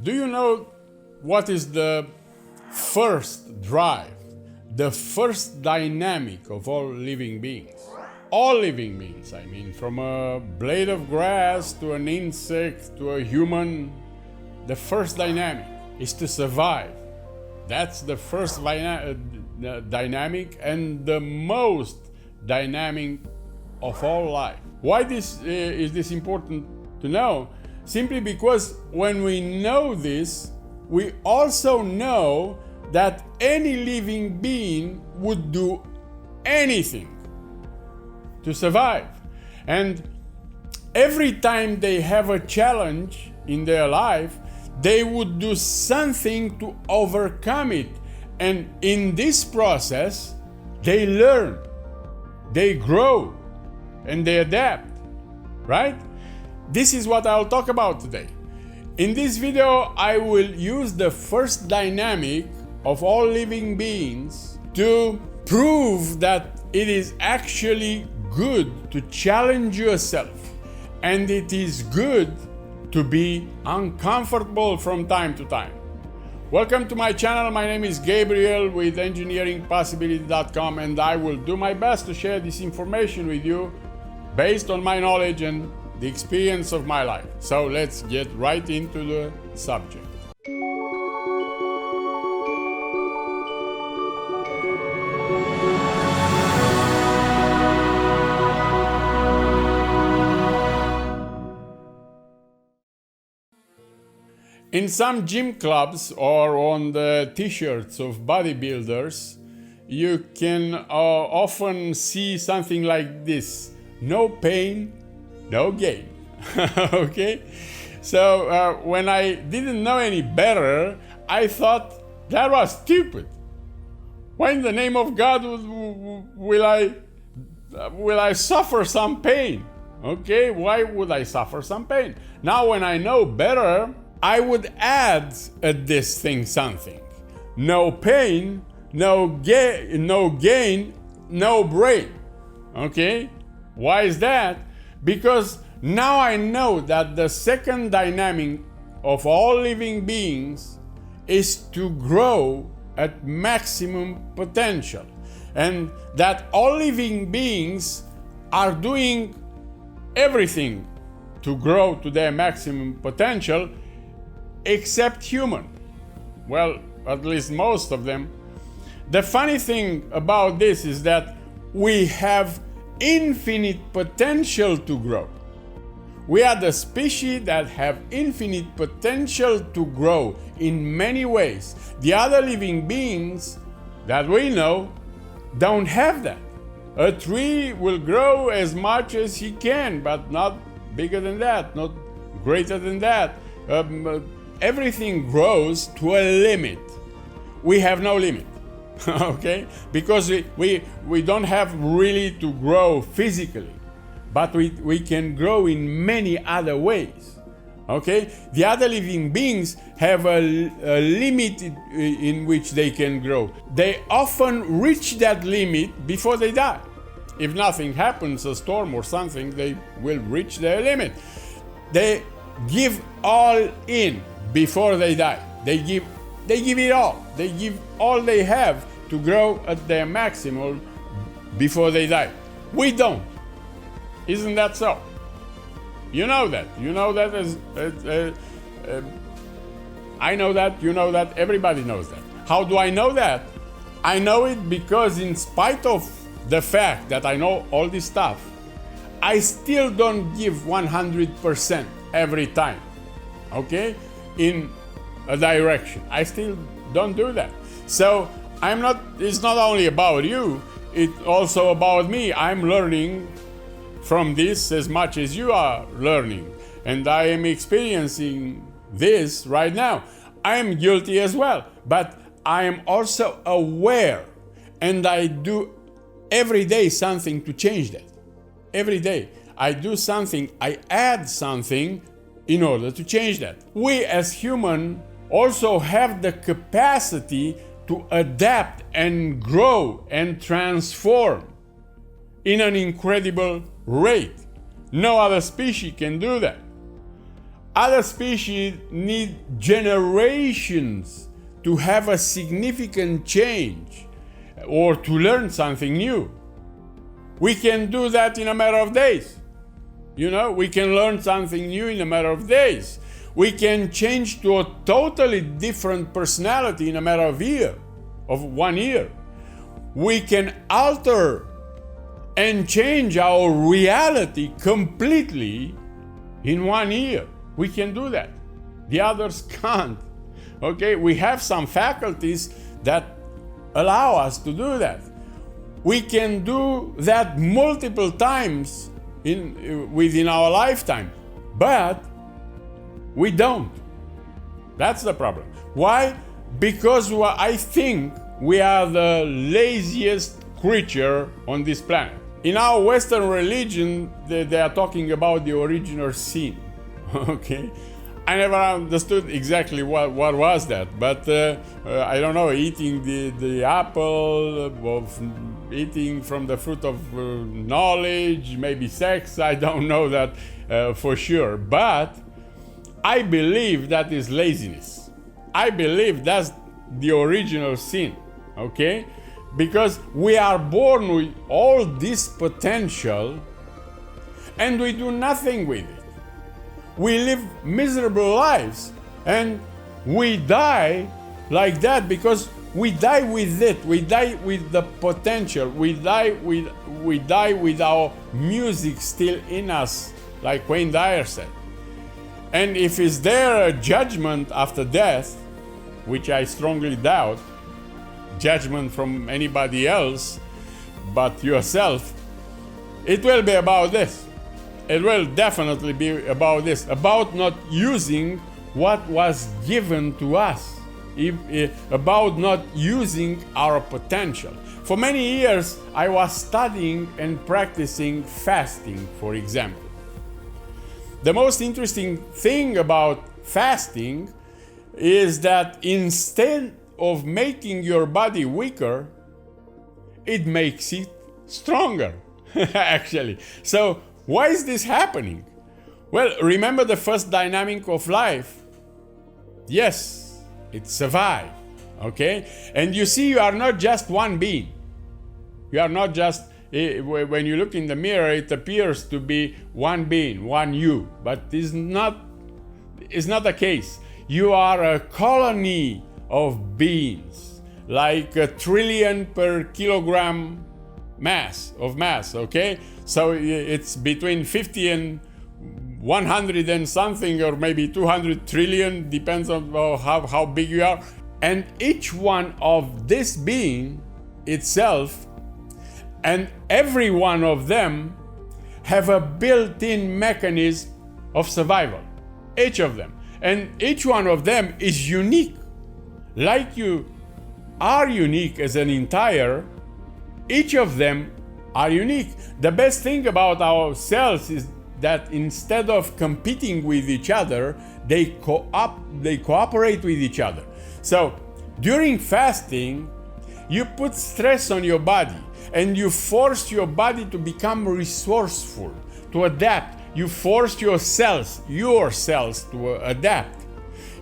Do you know what is the first drive, the first dynamic of all living beings? All living beings, I mean, from a blade of grass to an insect to a human, the first dynamic is to survive. That's the first dynamic and the most dynamic of all life. Why is this important to know? Simply because when we know this, we also know that any living being would do anything to survive. And every time they have a challenge in their life, they would do something to overcome it. And in this process, they learn, they grow, and they adapt, right? This is what I'll talk about today. In this video, I will use the first dynamic of all living beings to prove that it is actually good to challenge yourself, and it is good to be uncomfortable from time to time. Welcome to my channel. My name is Gabriel with engineeringpossibility.com, and I will do my best to share this information with you based on my knowledge and the experience of my life. So let's get right into the subject. In some gym clubs or on the t-shirts of bodybuilders, you can often see something like this: no pain, no gain. Okay? So when I didn't know any better, I thought that was stupid. Why in the name of God will I suffer some pain? Okay, why would I suffer some pain? Now when I know better, I would add at this thing something. No pain, no gain, no brain. Okay? Why is that? Because now I know that the second dynamic of all living beings is to grow at maximum potential, and that all living beings are doing everything to grow to their maximum potential except human. Well, at least most of them. The funny thing about this is that we have infinite potential to grow. We are the species that have infinite potential to grow in many ways. The other living beings that we know don't have that. A tree will grow as much as he can, but not bigger than that, not greater than that. Everything grows to a limit. We have no limit. Okay? Because we don't have really to grow physically, but we can grow in many other ways. Okay? The other living beings have a limit in which they can grow. They often reach that limit before they die. If nothing happens, a storm or something, they will reach their limit. They give all in before they die. They give it all. They give all they have to grow at their maximum before they die. We don't. Isn't that so? You know that. You know that I know that. You know that. Everybody knows that. How do I know that? I know it because in spite of the fact that I know all this stuff, I still don't give 100% every time. Okay? In a direction. I still don't do that. So it's not only about you, it's also about me. I'm learning from this as much as you are learning. And I am experiencing this right now. I am guilty as well, but I am also aware, and I do every day something to change that. Every day I do something, I add something in order to change that. We as humans also have the capacity to adapt and grow and transform in an incredible rate. No other species can do that. Other species need generations to have a significant change or to learn something new. We can do that in a matter of days. You know, we can learn something new in a matter of days. We can change to a totally different personality in a matter of 1 year. We can alter and change our reality completely in 1 year. We can do that. The others can't. Okay, we have some faculties that allow us to do that. We can do that multiple times within our lifetime, but we don't. That's the problem. Why? Because I think we are the laziest creature on this planet. In our Western religion, they are talking about the original sin. Okay? I never understood exactly what was that, but I don't know, eating the apple, of eating from the fruit of knowledge, maybe sex, I don't know that for sure, but I believe that is laziness. I believe that's the original sin, okay? Because we are born with all this potential and we do nothing with it. We live miserable lives and we die like that because we die with it. We die with the potential. We die with our music still in us, like Wayne Dyer said. And if is there a judgment after death, which I strongly doubt, judgment from anybody else but yourself, it will be about this. It will definitely be about this, about not using what was given to us, about not using our potential. For many years, I was studying and practicing fasting, for example. The most interesting thing about fasting is that instead of making your body weaker, it makes it stronger, actually. So, why is this happening? Well, remember the first dynamic of life? Yes, it's survive, okay? And you see, you are not just one being. You are not just, when you look in the mirror, it appears to be one being, one you, but it's not the case. You are a colony of beings, like 1 trillion per kilogram mass, okay? So it's between 50 and 100 and something, or maybe 200 trillion, depends on how big you are. And each one of this being itself, and every one of them have a built-in mechanism of survival, each of them. And each one of them is unique. Like you are unique as an entire, each of them are unique. The best thing about our cells is that instead of competing with each other, they cooperate with each other. So during fasting, you put stress on your body and you force your body to become resourceful, to adapt. You force your cells to adapt.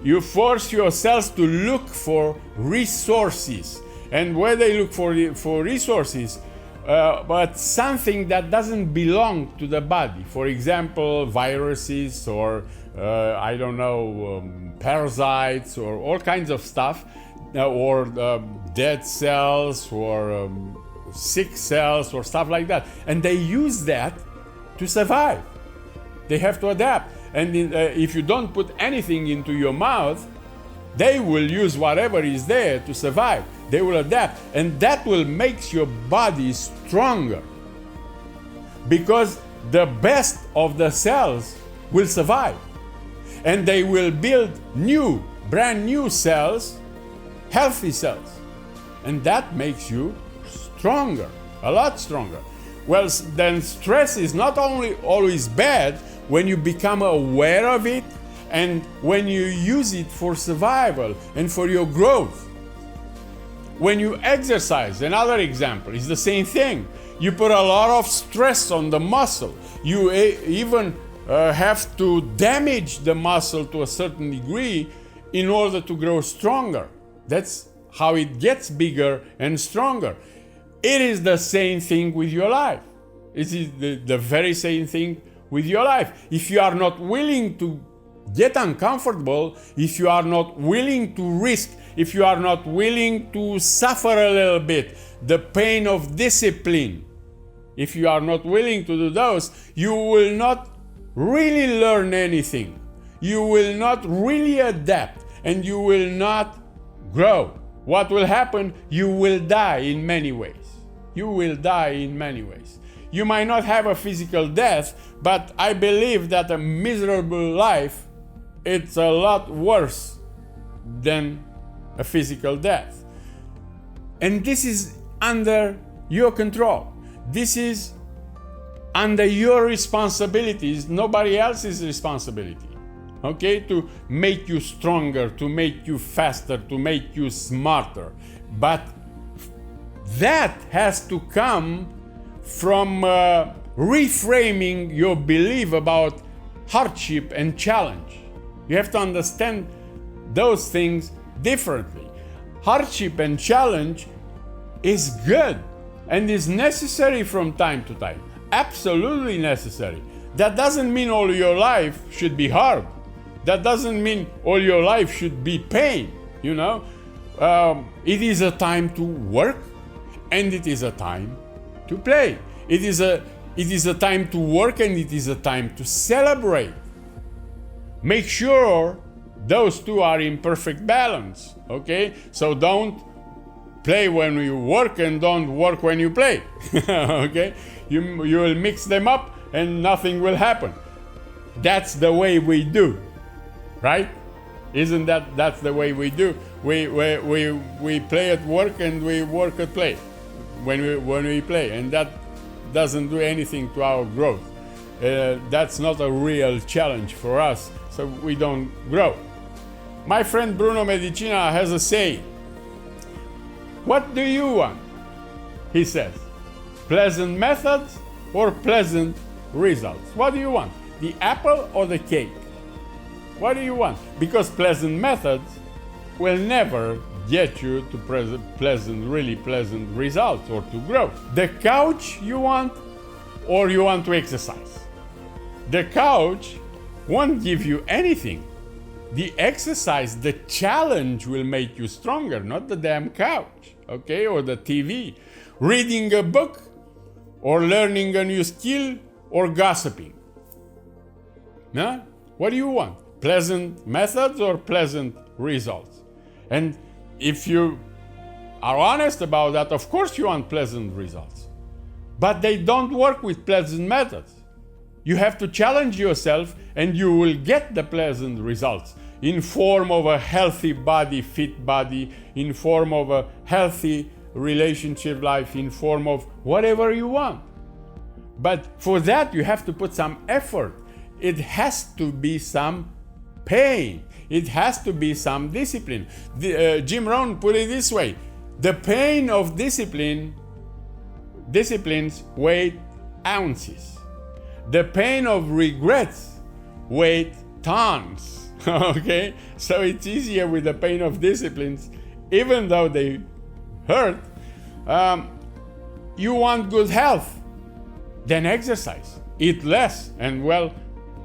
You force your cells to look for resources. And where they look for resources, but something that doesn't belong to the body. For example, viruses or, parasites or all kinds of stuff, or dead cells or sick cells or stuff like that. And they use that to survive. They have to adapt. And if you don't put anything into your mouth, they will use whatever is there to survive. They will adapt, and that will make your body stronger, because the best of the cells will survive, and they will build brand new cells, healthy cells, and that makes you stronger, a lot stronger. Well, then stress is not only always bad when you become aware of it and when you use it for survival and for your growth. When you exercise, another example, is the same thing. You put a lot of stress on the muscle. You even have to damage the muscle to a certain degree in order to grow stronger. That's how it gets bigger and stronger. It is the same thing with your life. It is the very same thing with your life. If you are not willing to get uncomfortable, if you are not willing to risk, if you are not willing to suffer a little bit, the pain of discipline, if you are not willing to do those, you will not really learn anything. You will not really adapt, and you will not grow. What will happen? You will die in many ways. You will die in many ways. You might not have a physical death, but I believe that a miserable life, it's a lot worse than a physical death. And this is under your control. This is under your responsibilities, nobody else's responsibility. Okay? To make you stronger, to make you faster, to make you smarter. But that has to come from reframing your belief about hardship and challenge. You have to understand those things differently. Hardship and challenge is good and is necessary from time to time. Absolutely necessary. That doesn't mean all your life should be hard. That doesn't mean all your life should be pain, you know. It is a time to work and it is a time to play. It is a time to work and it is a time to celebrate. Make sure those two are in perfect balance, okay? So don't play when you work and don't work when you play, okay? You will mix them up and nothing will happen. That's the way we do, right? Isn't that's the way we do? We play at work and we work at play when we play, and that doesn't do anything to our growth. That's not a real challenge for us, so we don't grow. My friend Bruno Medicina has a saying. What do you want? He says, pleasant methods or pleasant results? What do you want? The apple or the cake? What do you want? Because pleasant methods will never get you to really pleasant results or to grow. The couch you want, or you want to exercise? The couch won't give you anything. The exercise, the challenge will make you stronger, not the damn couch, okay, or the TV. Reading a book, or learning a new skill, or gossiping. Huh? What do you want? Pleasant methods or pleasant results? And if you are honest about that, of course you want pleasant results. But they don't work with pleasant methods. You have to challenge yourself and you will get the pleasant results in form of a healthy body, fit body, in form of a healthy relationship life, in form of whatever you want. But for that you have to put some effort. It has to be some pain. It has to be some discipline. Jim Rohn put it this way: the pain of disciplines weight ounces. The pain of regrets weight tons. Okay? So it's easier with the pain of disciplines, even though they hurt. You want good health, then exercise. Eat less and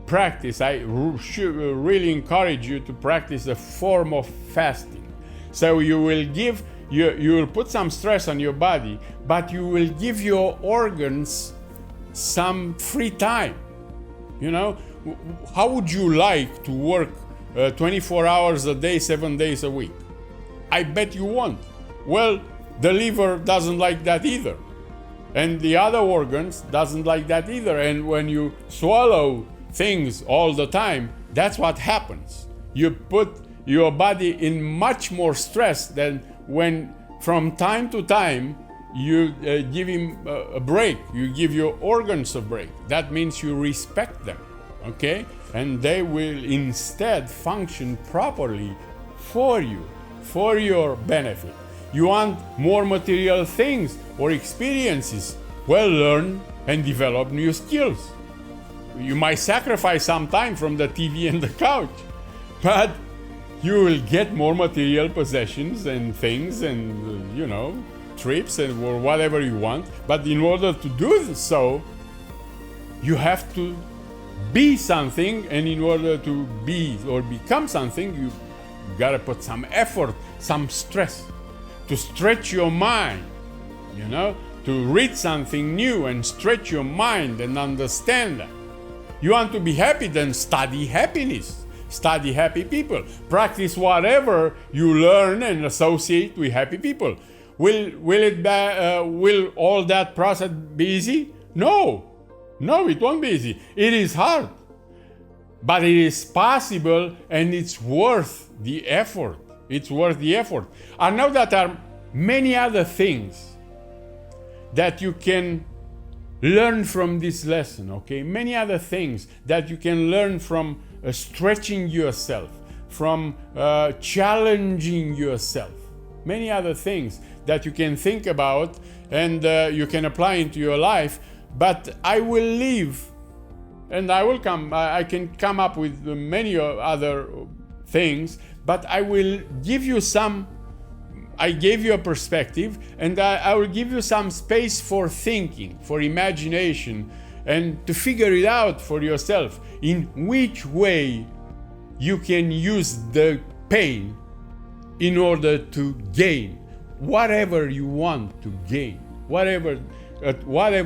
practice. I really encourage you to practice a form of fasting. So you will put some stress on your body, but you will give your organs some free time. You know, how would you like to work 24 hours a day, 7 days a week? I bet you won't. Well, the liver doesn't like that either. And the other organs doesn't like that either. And when you swallow things all the time, that's what happens. You put your body in much more stress than when from time to time you give him a break. You give your organs a break. That means you respect them, okay? And they will instead function properly for you, for your benefit. You want more material things or experiences? Well, learn and develop new skills. you might sacrifice some time from the TV and the couch, but you will get more material possessions and things and, trips and or whatever you want. But in order to do so, you have to be something, and in order to be or become something, you gotta put some effort, some stress, to stretch your mind, to read something new and stretch your mind and understand that. You want to be happy, then study happiness. Study happy people. Practice whatever you learn and associate with happy people. Will all that process be easy? No, it won't be easy. It is hard, but it is possible, and it's worth the effort. It's worth the effort. I know that there are many other things that you can learn from this lesson, okay? Many other things that you can learn from stretching yourself, from challenging yourself. Many other things that you can think about and you can apply into your life. But I will leave, and I can come up with many other things, but I will give you some. I gave you a perspective, and I will give you some space for thinking, for imagination, and to figure it out for yourself in which way you can use the pain in order to gain whatever you want to gain, whatever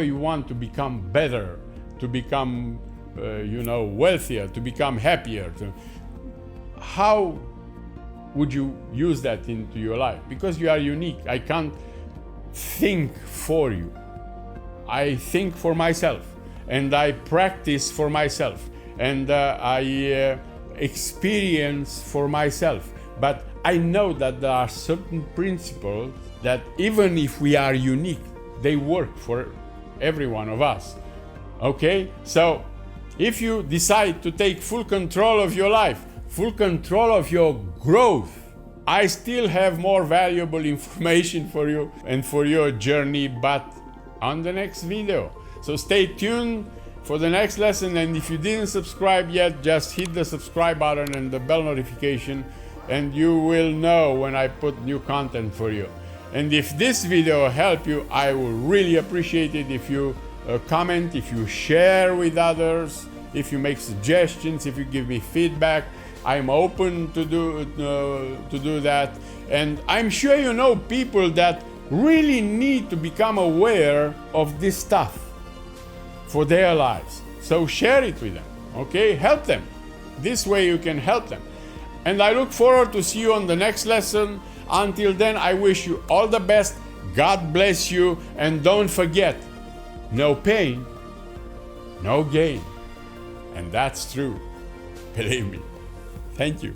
you want to become better, to become wealthier, to become happier. How would you use that into your life? Because you are unique. I can't think for you. I think for myself, and I practice for myself, and I experience for myself. But I know that there are certain principles that, even if we are unique, they work for every one of us. Okay? So if you decide to take full control of your life, full control of your growth, I still have more valuable information for you and for your journey, but on the next video. So stay tuned for the next lesson, and if you didn't subscribe yet, just hit the subscribe button and the bell notification, and you will know when I put new content for you. And if this video helped you, I will really appreciate it if you comment, if you share with others, if you make suggestions, if you give me feedback. I'm open to do that, and I'm sure you know people that really need to become aware of this stuff for their lives. So share it with them, okay? Help them. This way you can help them. And I look forward to see you on the next lesson. Until then, I wish you all the best. God bless you, and don't forget, no pain, no gain. And that's true. Believe me. Thank you.